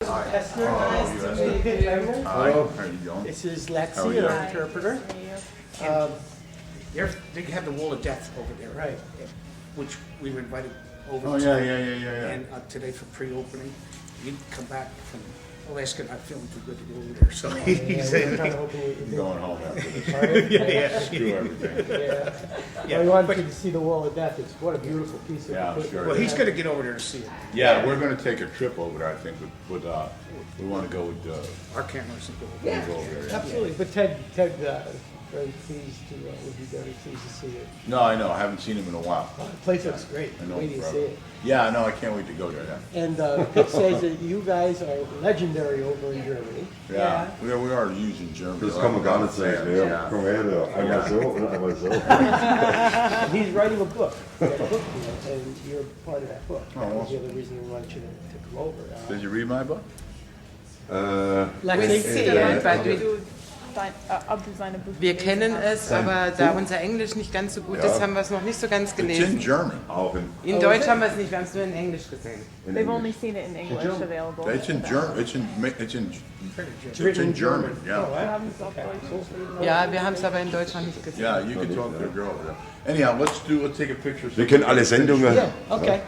Esther, nice to meet you. Hi, how are you doing? This is Lexi, our interpreter. They have the wall of death over there. Right. Which we were invited over Oh, to. yeah. And today for pre-opening, you come back from Alaska not feeling too good to go over there, so he We're said. trying to open I'm going home after this. it. Screw everything. Yeah. We wanted you to see the Wall of Death. It's what a beautiful piece of Yeah, I'm equipment. sure. Well, he's gonna get over there to see it. Yeah, we're gonna take a trip over there, I think, we wanna go with, Our cameras will go over Yeah, there. go over there, yeah. absolutely. But Ted, very pleased to, would be very pleased to see it. No, I know, I haven't seen him in a while. The place looks great. I know, Wait till you see forever. it. Yeah, no, I can't wait to go there, yeah. And Pitt says that you guys are legendary over in Germany. Yeah, we are using German. Das kann man gar nicht sagen. Ja. Yeah. Komm her, da. Einmal so und einmal so. And he's writing a book. He's got a book deal, and you're part of that book. That was the other reason we wanted you to come over. Did you read my book? Wir kennen es, aber da unser Englisch nicht ganz so gut ist, haben wir es noch nicht so ganz It's in gelesen. German. Auch In Deutsch haben wir es nicht, wir haben es nur in Englisch gesehen. They've only seen it in English available. It's in German, it's in German, Oh, yeah. wow. Ja, wir haben es aber in Deutsch noch nicht gesehen. Yeah, you can talk to the girl over there. Anyhow, let's take a picture. Wir kennen alle Sendungen. Yeah, okay.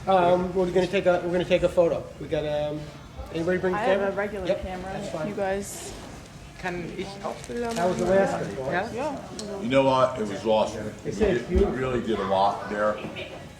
We're gonna take a photo. We got anybody bring the I camera? have a regular Yep, camera. that's If fine. you guys, Kann ich auch Bilder That was machen? Alaska. Ja? yeah. You know what? It was awesome. We really did a lot there,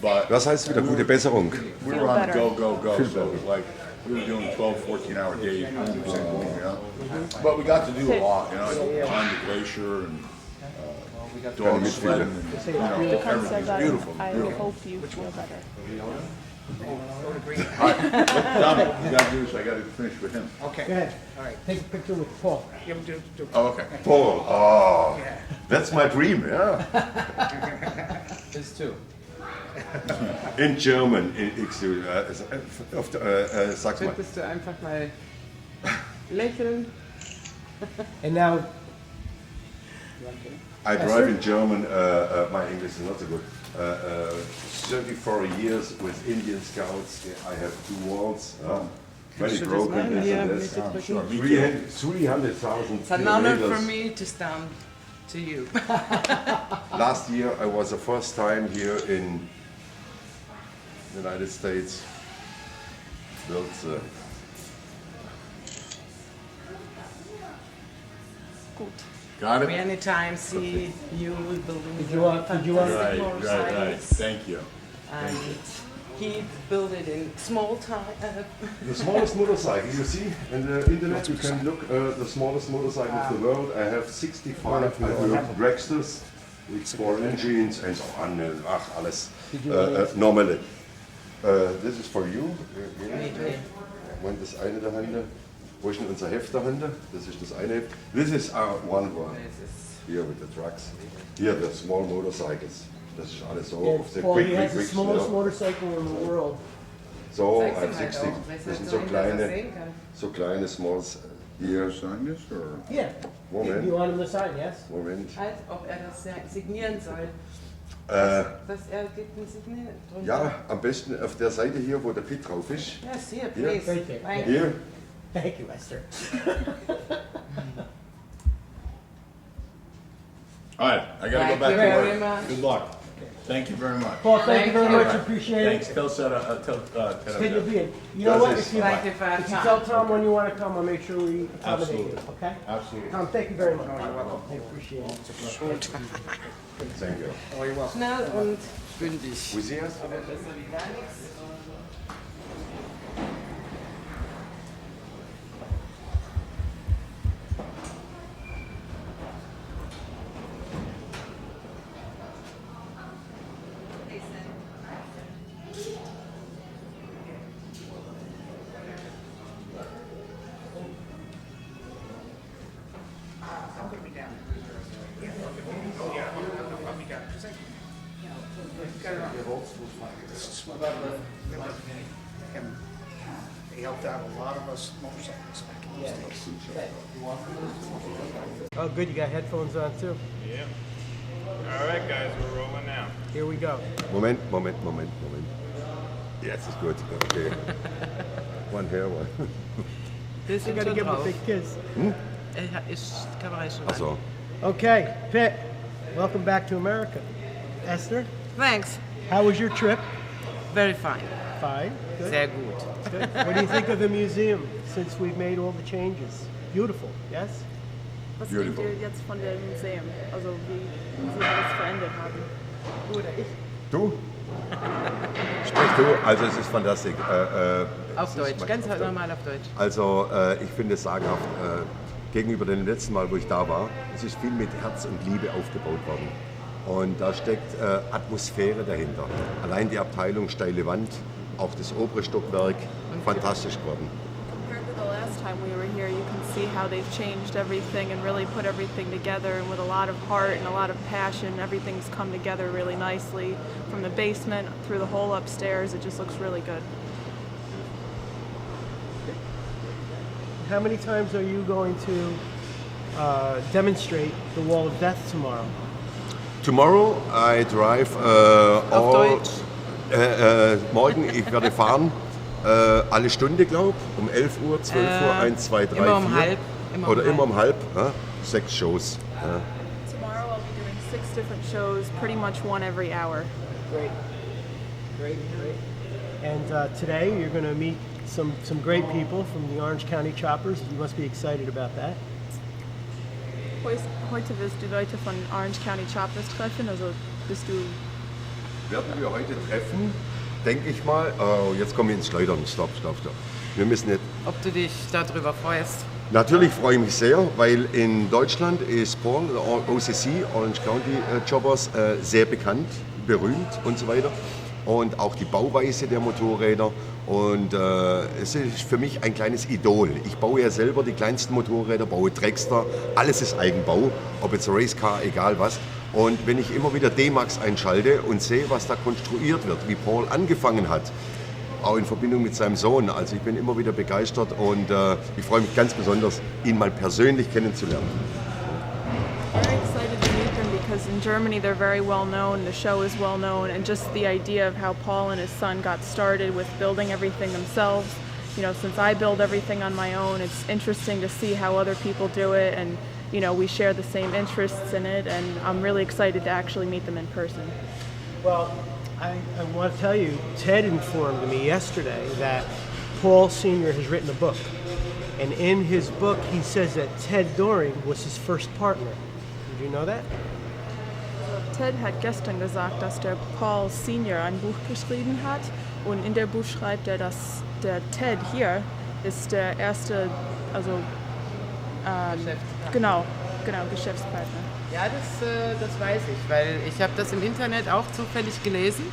but Was heißt wieder gute Besserung? we were on the go. So it was like we were doing 12, 14-hour days, 100%, you know. But we got to do a lot, you know, climb the glacier and dog sledding, and, you know, The car everything. says It's I beautiful. hope you feel better. All right, Tommy, you gotta do this. I gotta finish with him. Go Okay, ahead. all right. Take a picture with Paul. Yeah, we'll do. Oh, okay. Paul. Oh, Yeah. that's my dream. Yeah. This too. In German. Sag's mal. Könntest du einfach mal lächeln? And now, I drive in German. My English is not so good. 34 years with Indian Scouts. I have 2 walls. Very broken. machen? Hier This mit and den this. Rücken. 300,000 It's an honor for kilometers. me to stand to you. Last year I was the first time here in the United States. Built Gut. Got it? Many times see you building did you want? Right. Thank you. and he built it in small time. the smallest motorcycle. You see in the internet you can look the smallest motorcycle of the world. I have 65 dragsters with 4 engines and so on. Alles normally. This is for you. When das eine der Hände. Wo ist denn unser Heft der Hände? Das ist das eine Heft. This is our one. Here with the trucks. Here the small motorcycles. Das ist alles so auf der Paul, he has the smallest schnell. motorcycle in the world. So, Zeig's ihm I'm halt 60. auch, weil es Das halt sind so so einfach kleine, sehen kann. so kleine Smalls. Hier, Sign this or? Yeah. Moment. You want him to sign? Yes. Moment. Halt, ob er das signieren soll. Äh, Dass er gibt ein Signieren drunter. ja, am besten auf der Seite hier, wo der Pitt drauf ist. Yes, here, Hier. please. Right there. Thank you. Hier. Thank you, Esther. All right, I gotta Thank go back you to very work. much. Good luck. Thank you very much. Paul, thank you Thank very you. much. Appreciate Thanks. it. Tell Sarah, tell Good to Ted. be in. You know Das what? ist- If you, Thank you for your if you tell time. Tom when you want to come, I'll make sure we accommodate you. Absolutely. Okay? Absolutely. Tom, thank you very much. I appreciate it. Thank you. Oh, you're welcome. Schnell und bündig. Wo ist sie erst? Aber besser wie gar nichts. I'm gonna be down. Yeah. Oh, yeah, I'll be down. 'Cause I got it on. This is what remember him. He helped out a lot of us motorcyclists back in those days. Oh, good. You got headphones on too. Yeah. All right, guys, we're rolling now. Here we go. Moment. Jetzt ist gut. Okay. One hair, one. Wir You sind gotta schon give him a drauf. big kiss. Ist Kamera schon an. Also, Okay, Pitt, welcome back to America. Esther, Thanks. how was your trip? Very fine. Fine. Good. Sehr gut. Good. What do you think of the museum since we've made all the changes? Beautiful, yes? Was Beautiful. denkt ihr jetzt von dem Museum? Also wie sie alles verändert haben? Oder ich? du? Sprich du, also es ist fantastisch. Auf Deutsch, ganz normal auf Deutsch. Also ich finde es sagenhaft, gegenüber dem letzten Mal, wo ich da war, es ist viel mit Herz und Liebe aufgebaut worden. Und da steckt Atmosphäre dahinter. Allein die Abteilung steile Wand, auch das obere Stockwerk, fantastisch geworden. Compared to the last time we were here, you can see how they've changed everything and really put everything together, and with a lot of heart and a lot of passion, everything's come together really nicely. From the basement through the whole upstairs, it just looks really good. How many times are you going to demonstrate the Wall of Death tomorrow? Tomorrow I drive Auf Deutsch. morgen, ich werde fahren, alle Stunde, glaube ich, um 11 Uhr, 12 Uhr, 1, 2, 3, immer um 4. halb, immer um Oder immer halb. um halb, 6 Shows. Tomorrow I'll be doing 6 different shows, pretty much one every hour. Great. Great. And today you're going to meet some great people from the Orange County Choppers. You must be excited about that. Heute wirst du Leute von Orange County Choppers treffen, also bist du... Werden wir heute treffen, denke ich mal. Oh, jetzt kommen wir ins Schleudern. Stopp. Wir müssen nicht. Ob du dich darüber freust? Natürlich freue ich mich sehr, weil in Deutschland ist Paul, der OCC, Orange County Choppers, sehr bekannt, berühmt und so weiter. Und auch die Bauweise der Motorräder. Und es ist für mich ein kleines Idol. Ich baue ja selber die kleinsten Motorräder, baue Dragster, alles ist Eigenbau, ob jetzt Racecar, egal was. Und wenn ich immer wieder D-Max einschalte und sehe, was da konstruiert wird, wie Paul angefangen hat, auch in Verbindung mit seinem Sohn, also ich bin immer wieder begeistert und ich freue mich ganz besonders, ihn mal persönlich kennenzulernen. Very excited to meet them because in Germany they're very well known, the show is well known, and just the idea of how Paul and his son got started with building everything themselves. You know, since I build everything on my own, it's interesting to see how other people do it, and you know, we share the same interests in it, and I'm really excited to actually meet them in person. Well, I want to tell you, Ted informed me yesterday that Paul Sr. has written a book. And in his book, he says that Ted Doering was his first partner. Did you know that? Ted hat gestern gesagt, dass der Paul Senior ein Buch geschrieben hat, und in der Buch schreibt er, dass der Ted hier ist der erste, also genau, Geschäftspartner. Ja, das weiß ich, weil ich habe das im Internet auch zufällig gelesen.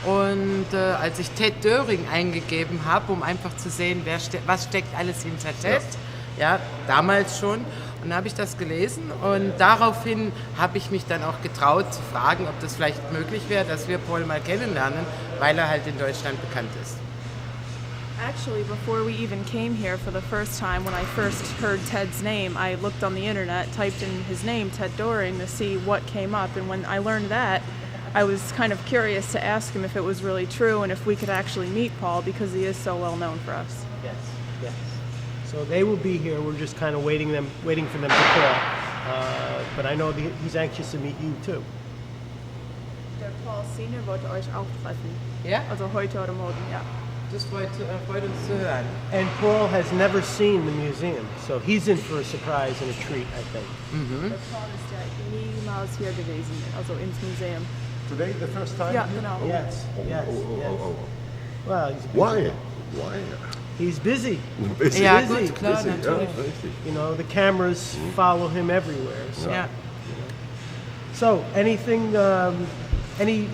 Und als ich Ted Doering eingegeben habe, um einfach zu sehen, was steckt alles hinter Ted, ja, damals schon, und dann habe ich das gelesen und daraufhin habe ich mich dann auch getraut zu fragen, ob das vielleicht möglich wäre, dass wir Paul mal kennenlernen, weil er halt in Deutschland bekannt ist. Actually, before we even came here for the first time, when I first heard Ted's name, I looked on the internet, typed in his name, Ted Doering, to see what came up. And when I learned that, I was kind of curious to ask him if it was really true and if we could actually meet Paul, because he is so well known for us. Yes. So they will be here. We're just kind of waiting for them to call. But I know he's anxious to meet you too. Der Paul Senior wollte euch auch treffen. Ja? Also heute oder morgen, ja. Das freut uns zu hören. And Paul has never seen the museum, so he's in for a surprise and a treat, I think. Der Paul ist ja niemals hier gewesen, also ins Museum. Today the first time? Ja, genau. Yes. Well, he's busy. Why? He's busy. Busy. Ja, busy, gut, klar, Busy, ja, natürlich. richtig. You know, the cameras follow him everywhere. So, Ja. so anything, any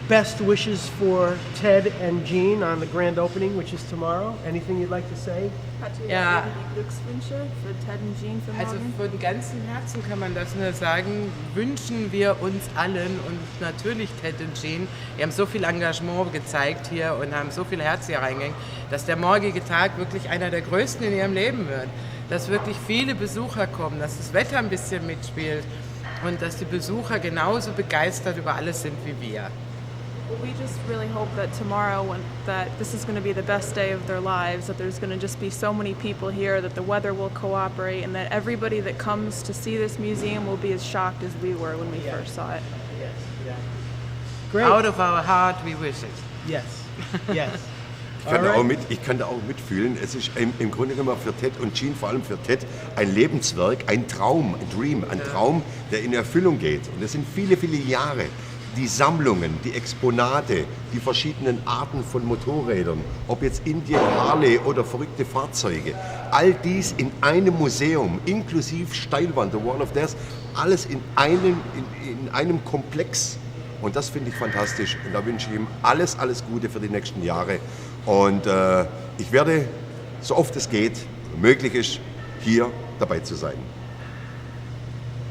best wishes for Ted and Jean on the grand opening, which is tomorrow? Anything you'd like to say? Hat ihr Ja. irgendwie Glückswünsche für Ted und Jean für Also morgen? von ganzem Herzen kann man das nur sagen, wünschen wir uns allen und natürlich Ted und Jean, die haben so viel Engagement gezeigt hier und haben so viel Herz hier reingehängt, dass der morgige Tag wirklich einer der größten in ihrem Leben wird. Dass wirklich viele Besucher kommen, dass das Wetter ein bisschen mitspielt und dass die Besucher genauso begeistert über alles sind wie wir. Well, we just really hope that tomorrow, that this is going to be the best day of their lives, that there's going to just be so many people here, that the weather will cooperate, and that everybody that comes to see this museum will be as shocked as we were when we first saw it. Yes. Yeah. Great. Out of our heart we wish it. Yes. Yes. Ich kann da auch mitfühlen. Es ist im Grunde genommen für Ted und Jean, vor allem für Ted, ein Lebenswerk, ein Traum, ein Dream, ein Traum, der in Erfüllung geht. Und das sind viele, viele Jahre. Die Sammlungen, die Exponate, die verschiedenen Arten von Motorrädern, ob jetzt Indien, Harley oder verrückte Fahrzeuge, all dies in einem Museum, inklusive Steilwand, the Wall of Death, alles in einem Komplex. Und das finde ich fantastisch. Und da wünsche ich ihm alles, alles Gute für die nächsten Jahre. Und ich werde, so oft es geht, möglich ist, hier dabei zu sein.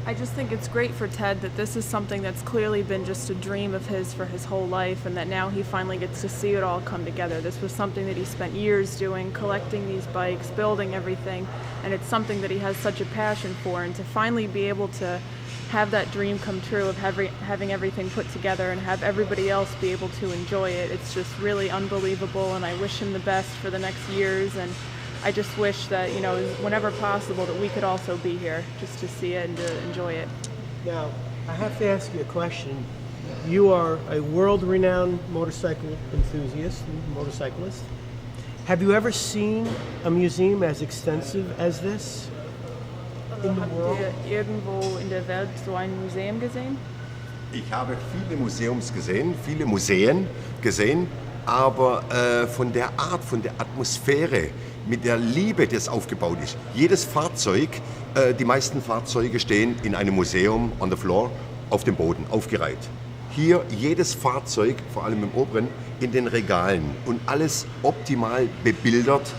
I just think it's great for Ted that this is something that's clearly been just a dream of his for his whole life, and that now he finally gets to see it all come together. This was something that he spent years doing, collecting these bikes, building everything, and it's something that he has such a passion for, and to finally be able to have that dream come true of having everything put together and have everybody else be able to enjoy it, it's just really unbelievable, and I wish him the best for the next years, and I just wish that, whenever possible, that we could also be here just to see it and to enjoy it. Now, I have to ask you a question. You are a world-renowned motorcycle enthusiast and motorcyclist. Have you ever seen a museum as extensive as this in the world? Habt ihr irgendwo in der Welt so ein Museum gesehen? Ich habe viele Museen gesehen, aber von der Art, von der Atmosphäre, mit der Liebe, das aufgebaut ist. Jedes Fahrzeug, die meisten Fahrzeuge stehen in einem Museum on the floor, auf dem Boden, aufgereiht. Hier jedes Fahrzeug, vor allem im oberen, in den Regalen und alles optimal bebildert.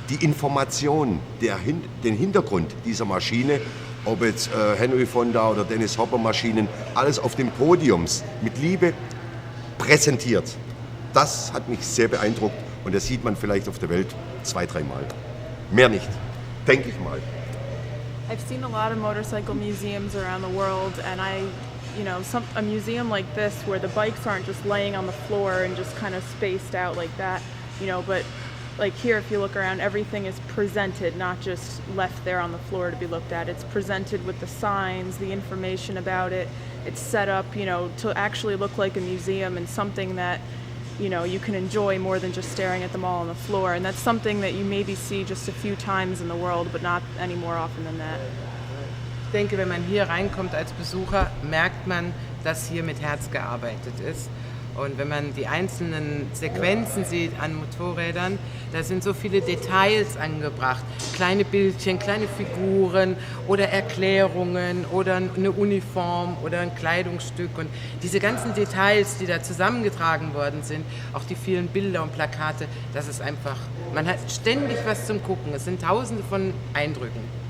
Die Information, den Hintergrund dieser Maschine, ob jetzt Henry Fonda oder Dennis Hopper Maschinen, alles auf dem Podiums mit Liebe präsentiert. Das hat mich sehr beeindruckt und das sieht man vielleicht auf der Welt 2-3 Mal. Mehr nicht, denke ich mal. I've seen a lot of motorcycle museums around the world, and a museum like this where the bikes aren't just laying on the floor and just kind of spaced out like that, but like here, if you look around, everything is presented, not just left there on the floor to be looked at. It's presented with the signs, the information about it. It's set up, to actually look like a museum and something that you can enjoy more than just staring at them all on the floor. And that's something that you maybe see just a few times in the world, but not any more often than that. Ich denke, wenn man hier reinkommt als Besucher, merkt man, dass hier mit Herz gearbeitet ist. Und wenn man die einzelnen Sequenzen sieht an Motorrädern, da sind so viele Details angebracht. Kleine Bildchen, kleine Figuren oder Erklärungen oder eine Uniform oder ein Kleidungsstück. Und diese ganzen Details, die da zusammengetragen worden sind, auch die vielen Bilder und Plakate, das ist einfach, man hat ständig was zum Gucken. Es sind tausende von Eindrücken.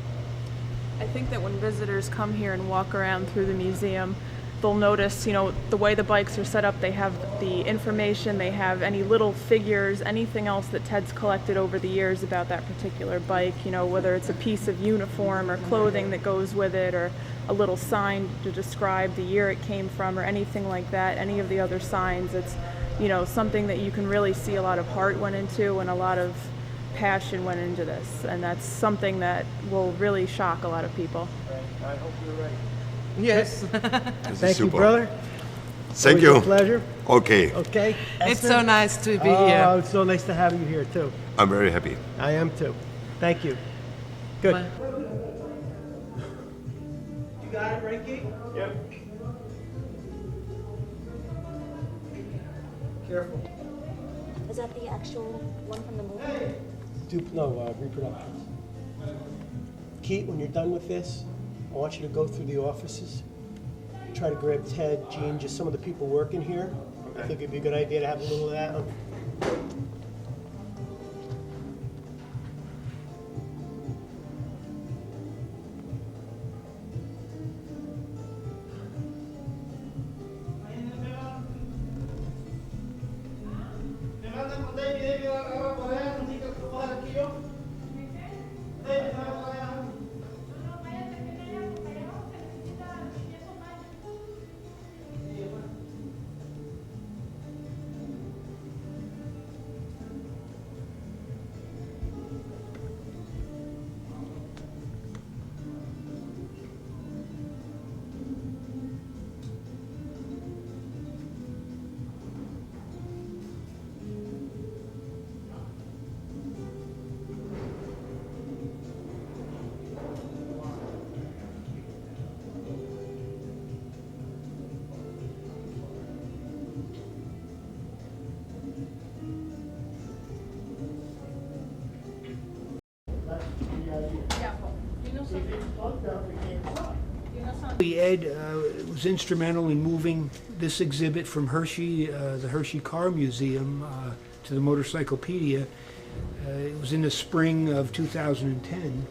I think that when visitors come here and walk around through the museum, they'll notice, the way the bikes are set up, they have the information, they have any little figures, anything else that Ted's collected over the years about that particular bike, whether it's a piece of uniform or clothing that goes with it, or a little sign to describe the year it came from, or anything like that, any of the other signs. It's, something that you can really see a lot of heart went into and a lot of passion went into this. And that's something that will really shock a lot of people. I hope you're right. Yes. Thank you, brother. Thank Always you. a pleasure. Okay, Okay. It's Esther? so nice to be Oh, here. it's so nice to have you here too. I'm very happy. I am too. Thank you. Good. Well, You got it right, Keith? Yep. Careful. Is that the actual one from the movie? Reproductions. Keith, when you're done with this, I want you to go through the offices. Try to grab Ted, Jean, just some of the people working here. I think it'd be a good idea to have a little of that. Ed was instrumental in moving this exhibit from Hershey, the Hershey Car Museum, to the Motorcyclopedia. It was in the spring of 2010.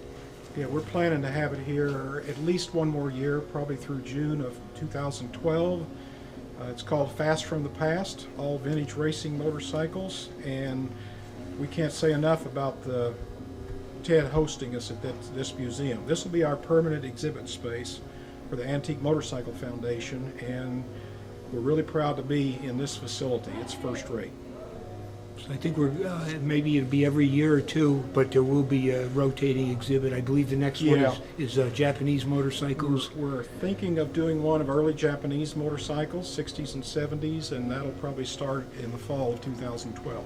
Yeah, we're planning to have it here at least one more year, probably through June of 2012. It's called Fast from the Past, all vintage racing motorcycles, and we can't say enough about Ted hosting us at this museum. This will be our permanent exhibit space for the Antique Motorcycle Foundation, and we're really proud to be in this facility. It's first rate. So I think we're maybe it'll be every year or two, but there will be a rotating exhibit. I believe the next one is Japanese motorcycles. We're thinking of doing one of early Japanese motorcycles, 60s and 70s, and that'll probably start in the fall of 2012.